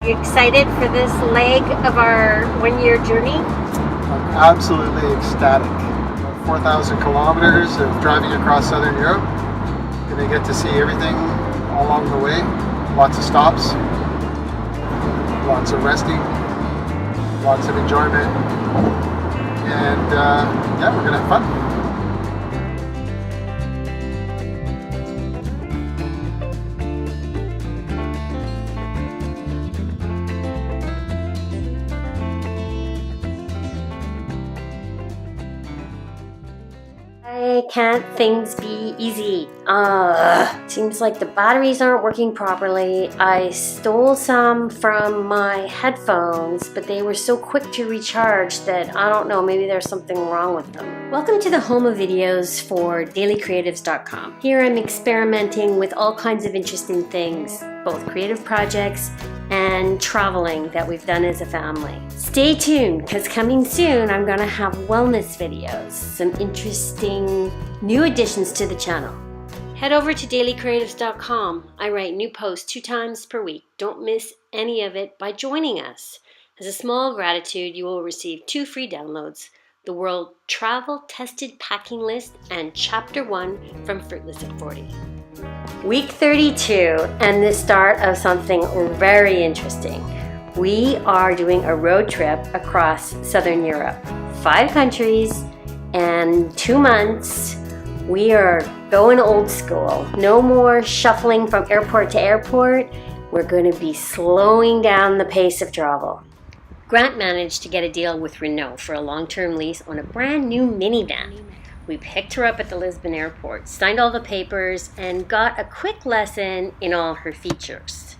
Are you excited for this leg of our one-year journey? I'm absolutely ecstatic. 4,000 kilometers of driving across Southern Europe. Gonna get to see everything all along the way. Lots of stops, lots of resting, lots of enjoyment, and yeah, we're gonna have fun. Why can't things be easy? Seems like the batteries aren't working properly. I stole some from my headphones, but they were so quick to recharge that I don't know, maybe there's something wrong with them. Welcome to the home of videos for dailycreatives.com. Here I'm experimenting with all kinds of interesting things, both creative projects and traveling that we've done as a family. Stay tuned, because coming soon I'm gonna have wellness videos, some interesting new additions to the channel. Head over to dailycreatives.com. I write new posts 2 times per week. Don't miss any of it by joining us. As a small gratitude, you will receive 2 free downloads: the World Travel Tested Packing List and Chapter 1 from Fruitless at 40. Week 32 and the start of something very interesting. We are doing a road trip across Southern Europe. 5 countries and 2 months. We are going old school. No more shuffling from airport to airport. We're going to be slowing down the pace of travel. Grant managed to get a deal with Renault for a long-term lease on a brand new minivan. We picked her up at the Lisbon airport, signed all the papers, and got a quick lesson in all her features.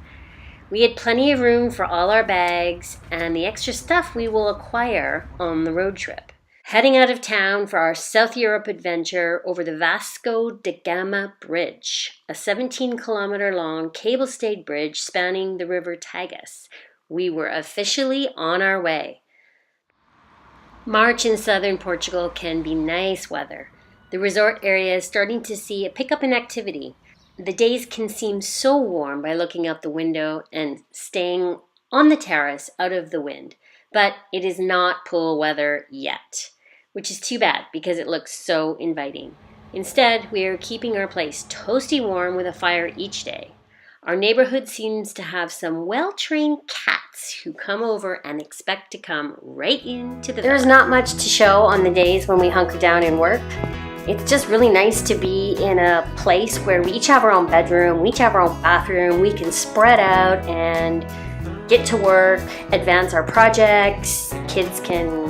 We had plenty of room for all our bags and the extra stuff we will acquire on the road trip. Heading out of town for our South Europe adventure over the Vasco da Gama Bridge, a 17-kilometer long cable-stayed bridge spanning the river Tagus. We were officially on our way. March in southern Portugal can be nice weather. The resort area is starting to see a pickup in activity. The days can seem so warm by looking out the window and staying on the terrace out of the wind, but it is not pool weather yet, which is too bad because it looks so inviting. Instead, we are keeping our place toasty warm with a fire each day. Our neighborhood seems to have some well-trained cats who come over and expect to come right into the villa. There's not much to show on the days when we hunker down and work. It's just really nice to be in a place where we each have our own bedroom, we each have our own bathroom, we can spread out and get to work, advance our projects, kids can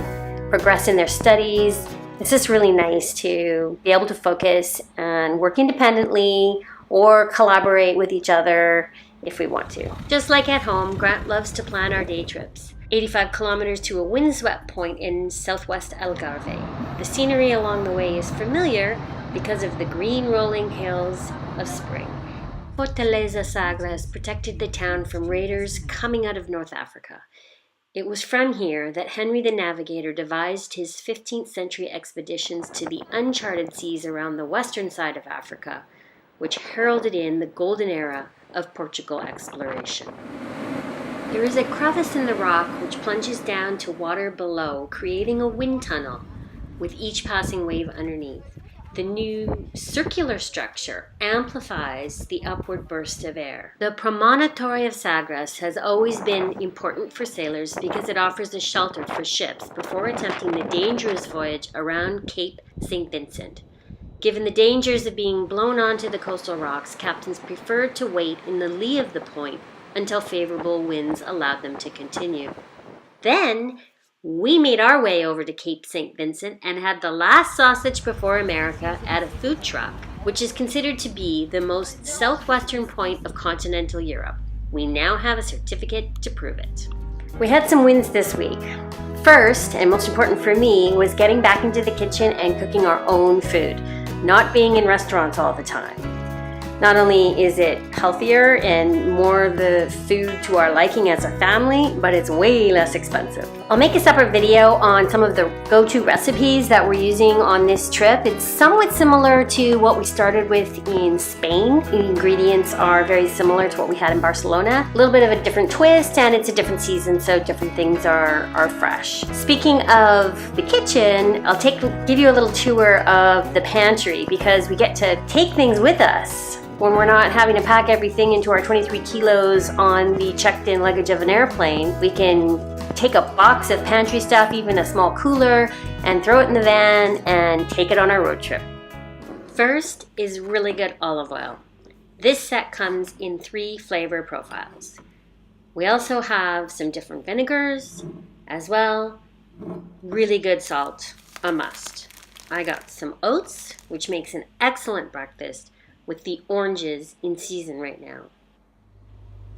progress in their studies. It's just really nice to be able to focus and work independently or collaborate with each other if we want to. Just like at home, Grant loves to plan our day trips. 85 kilometers to a windswept point in southwest Algarve. The scenery along the way is familiar because of the green rolling hills of spring. Fortaleza Sagres protected the town from raiders coming out of North Africa. It was from here that Henry the Navigator devised his 15th century expeditions to the uncharted seas around the western side of Africa, which heralded in the golden era of Portugal exploration. There is a crevice in the rock which plunges down to water below, creating a wind tunnel with each passing wave underneath. The new circular structure amplifies the upward burst of air. The promontory of Sagres has always been important for sailors because it offers a shelter for ships before attempting the dangerous voyage around Cape St. Vincent. Given the dangers of being blown onto the coastal rocks, captains preferred to wait in the lee of the point until favorable winds allowed them to continue. Then, we made our way over to Cape St. Vincent and had the last sausage before America at a food truck, which is considered to be the most southwestern point of continental Europe. We now have a certificate to prove it. We had some wins this week. First, and most important for me, was getting back into the kitchen and cooking our own food, not being in restaurants all the time. Not only is it healthier and more the food to our liking as a family, but it's way less expensive. I'll make a separate video on some of the go-to recipes that we're using on this trip. It's somewhat similar to what we started with in Spain. The ingredients are very similar to what we had in Barcelona. A little bit of a different twist, and it's a different season, so different things are fresh. Speaking of the kitchen, I'll give you a little tour of the pantry, because we get to take things with us when we're not having to pack everything into our 23 kilos on the checked-in luggage of an airplane. We can take a box of pantry stuff, even a small cooler, and throw it in the van and take it on our road trip. First is really good olive oil. This set comes in 3 flavor profiles. We also have some different vinegars as well. Really good salt, a must. I got some oats, which makes an excellent breakfast with the oranges in season right now.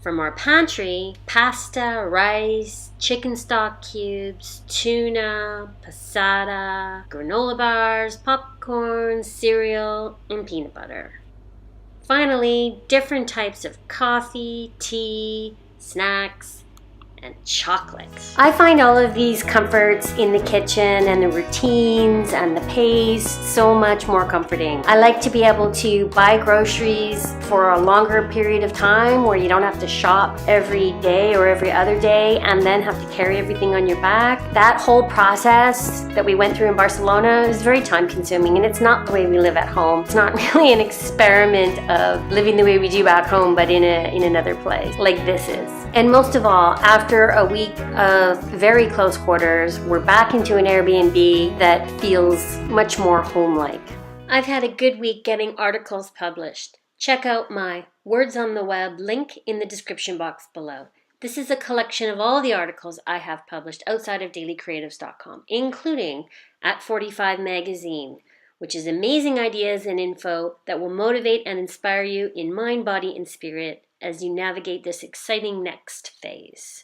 From our pantry, pasta, rice, chicken stock cubes, tuna, passata, granola bars, popcorn, cereal, and peanut butter. Finally, different types of coffee, tea, snacks, and chocolate. I find all of these comforts in the kitchen and the routines and the pace so much more comforting. I like to be able to buy groceries for a longer period of time where you don't have to shop every day or every other day and then have to carry everything on your back. That whole process that we went through in Barcelona is very time consuming, and it's not the way we live at home. It's not really an experiment of living the way we do back home, but in another place like this is. And most of all, after a week of very close quarters, we're back into an Airbnb that feels much more home-like. I've had a good week getting articles published. Check out my Words on the Web link in the description box below. This is a collection of all the articles I have published outside of dailycreatives.com, including at 45 Magazine, which is amazing ideas and info that will motivate and inspire you in mind, body, and spirit as you navigate this exciting next phase.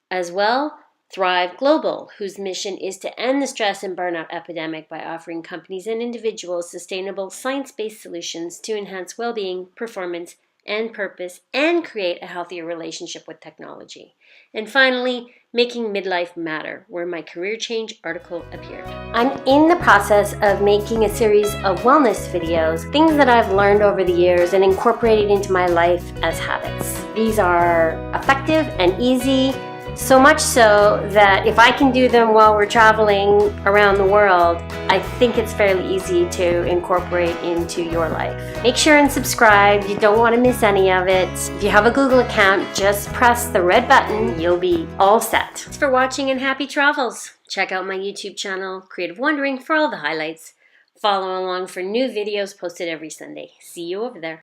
As well, Thrive Global, whose mission is to end the stress and burnout epidemic by offering companies and individuals sustainable, science-based solutions to enhance well-being, performance, and purpose, and create a healthier relationship with technology. And finally, Making Midlife Matter, where my career change article appeared. I'm in the process of making a series of wellness videos, things that I've learned over the years and incorporated into my life as habits. These are effective and easy, so much so that if I can do them while we're traveling around the world, I think it's fairly easy to incorporate into your life. Make sure and subscribe. You don't want to miss any of it. If you have a Google account, just press the red button. You'll be all set. Thanks for watching and happy travels. Check out my YouTube channel, Creative Wondering, for all the highlights. Follow along for new videos posted every Sunday. See you over there.